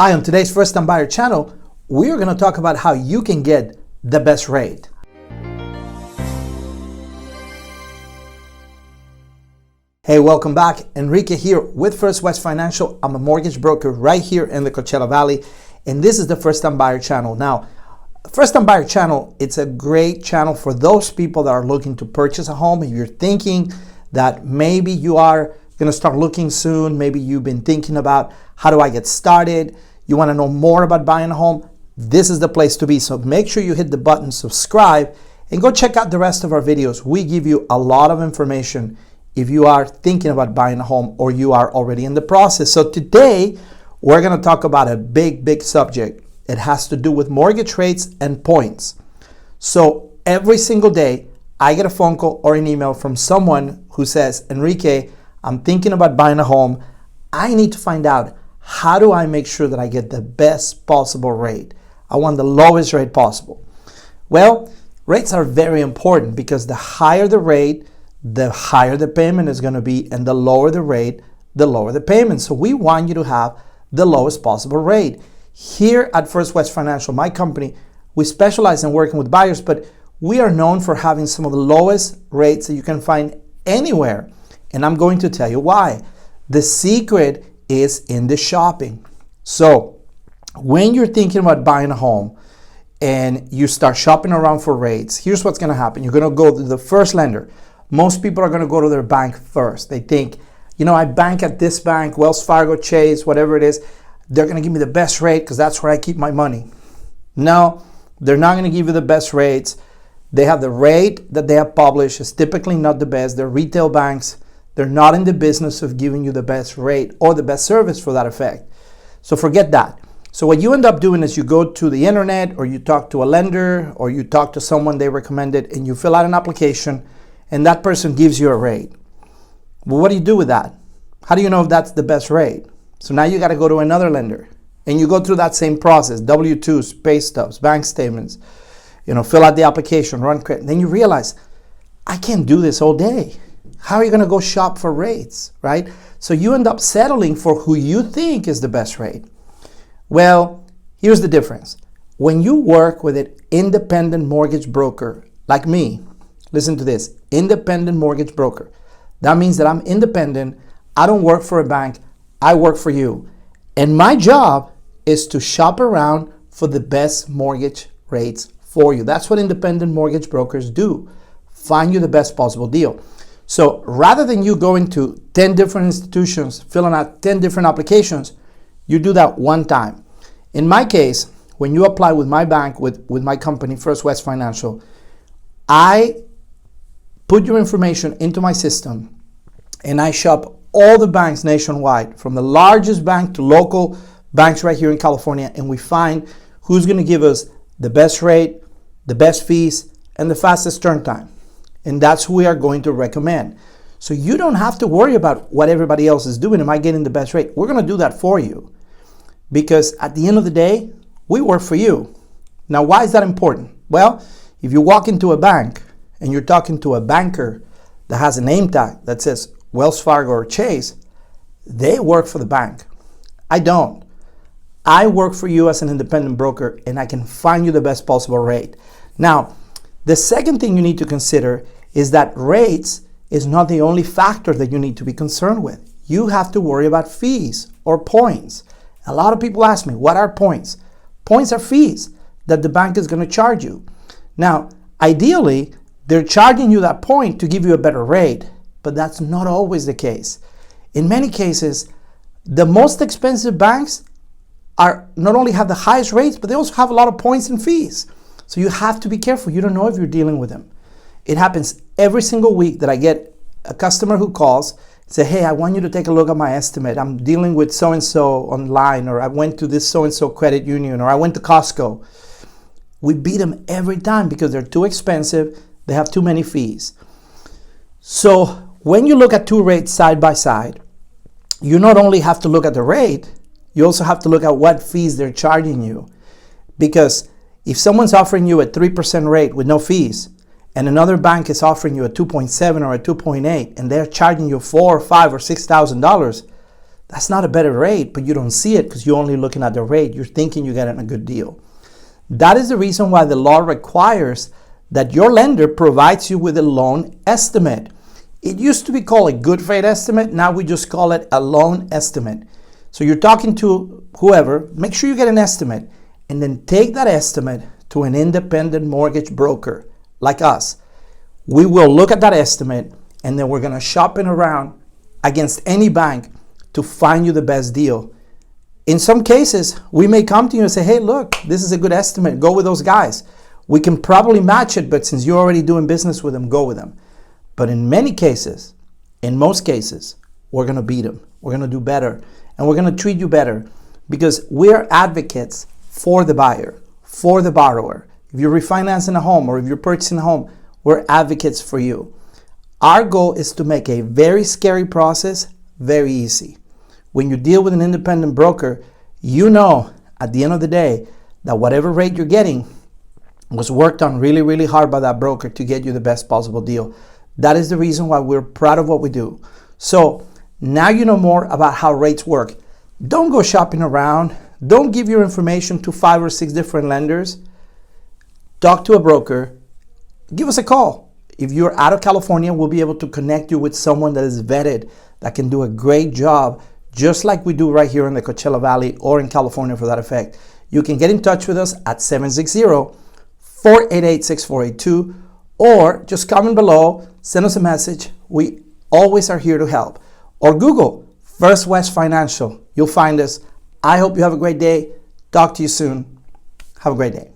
Hi, on today's First Time Buyer channel, we are going to talk about how you can get the best rate. Hey, welcome back. Enrique here with First West Financial. I'm a mortgage broker right here in the Coachella Valley, and this is the First Time Buyer channel. Now, First Time Buyer channel, it's a great channel for those people that are looking to purchase a home. If you're thinking that maybe you are going to start looking soon, maybe you've been thinking about how do I get started, you want to know more about buying a home, this is the place to be. So make sure you hit the button subscribe and go check out the rest of our videos. We give you a lot of information if you are thinking about buying a home or you are already in the process. So today we're going to talk about a big subject. It has to do with mortgage rates and points. So every single day I get a phone call or an email from someone who says, Enrique, I'm thinking about buying a home. I need to find out, how do I make sure that I get the best possible rate? I want the lowest rate possible. Well, rates are very important because the higher the rate, the higher the payment is going to be, and the lower the rate, the lower the payment. So we want you to have the lowest possible rate. Here at First West Financial, my company, we specialize in working with buyers, but we are known for having some of the lowest rates that you can find anywhere. And I'm going to tell you why. The secret is in the shopping. So when you're thinking about buying a home and you start shopping around for rates, here's what's going to happen. You're going to go to the first lender. Most people are going to go to their bank first. They think, you know, I bank at this bank, Wells Fargo, Chase, whatever it is. They're going to give me the best rate because that's where I keep my money. No, they're not going to give you the best rates. They have the rate that they have published. It's typically not the best. They're retail banks. They're not in the business of giving you the best rate or the best service for that effect. So forget that. So what you end up doing is you go to the internet, or you talk to a lender, or you talk to someone they recommended, and you fill out an application, and that person gives you a rate. Well, what do you do with that? How do you know if that's the best rate? So now you got to go to another lender, and you go through that same process: W-2s, pay stubs, bank statements, fill out the application, run credit. Then you realize, I can't do this all day. How are you going to go shop for rates, right? So you end up settling for who you think is the best rate. Well, here's the difference. When you work with an independent mortgage broker like me, listen to this, independent mortgage broker. That means that I'm independent. I don't work for a bank. I work for you. And my job is to shop around for the best mortgage rates for you. That's what independent mortgage brokers do. Find you the best possible deal. So rather than you going to 10 different institutions, filling out 10 different applications, you do that one time. In my case, when you apply with my bank, with my company, First West Financial, I put your information into my system and I shop all the banks nationwide, from the largest bank to local banks right here in California, and we find who's going to give us the best rate, the best fees, and the fastest turn time. And that's who we are going to recommend. So you don't have to worry about what everybody else is doing. Am I getting the best rate? We're going to do that for you, because at the end of the day, we work for you. Now, why is that important? Well, if you walk into a bank and you're talking to a banker that has a name tag that says Wells Fargo or Chase, they work for the bank. I don't. I work for you as an independent broker, and I can find you the best possible rate. Now, the second thing you need to consider is that rates is not the only factor that you need to be concerned with. You have to worry about fees or points. A lot of people ask me, what are points? Points are fees that the bank is going to charge you. Now, ideally, they're charging you that point to give you a better rate, but that's not always the case. In many cases, the most expensive banks are not only have the highest rates, but they also have a lot of points and fees. So you have to be careful. You don't know if you're dealing with them. It happens every single week that I get a customer who calls and say, hey, I want you to take a look at my estimate. I'm dealing with so-and-so online, or I went to this so-and-so credit union, or I went to Costco. We beat them every time because they're too expensive. They have too many fees. So when you look at two rates side by side, you not only have to look at the rate, you also have to look at what fees they're charging you. Because if someone's offering you a 3% rate with no fees, and another bank is offering you a 2.7 or a 2.8, and they're charging you $4,000 or $5,000 or $6,000, That's not a better rate, but you don't see it because you're only looking at the rate. You're thinking you're getting a good deal. That is the reason why the law requires that your lender provides you with a loan estimate. It used to be called a good faith estimate. Now we just call it a loan estimate. So you're talking to whoever, make sure you get an estimate, and then take that estimate to an independent mortgage broker like us. We will look at that estimate, and then we're going to shop it around against any bank to find you the best deal. In some cases, we may come to you and say, hey, look, this is a good estimate. Go with those guys. We can probably match it, but since you're already doing business with them, go with them. But in many cases, in most cases, we're going to beat them. We're going to do better. And we're going to treat you better because we're advocates for the buyer, for the borrower. If you're refinancing a home or if you're purchasing a home, we're advocates for you. Our goal is to make a very scary process very easy. When you deal with an independent broker, you know at the end of the day that whatever rate you're getting was worked on really, really hard by that broker to get you the best possible deal. That is the reason why we're proud of what we do. So now you know more about how rates work. Don't go shopping around. Don't give your information to 5 or 6 different lenders. Talk to a broker. Give us a call. If you're out of California, we'll be able to connect you with someone that is vetted, that can do a great job, just like we do right here in the Coachella Valley or in California for that effect. You can get in touch with us at 760-488-6482 or just comment below, send us a message. We always are here to help. Or Google First West Financial. You'll find us. I hope you have a great day. Talk to you soon. Have a great day.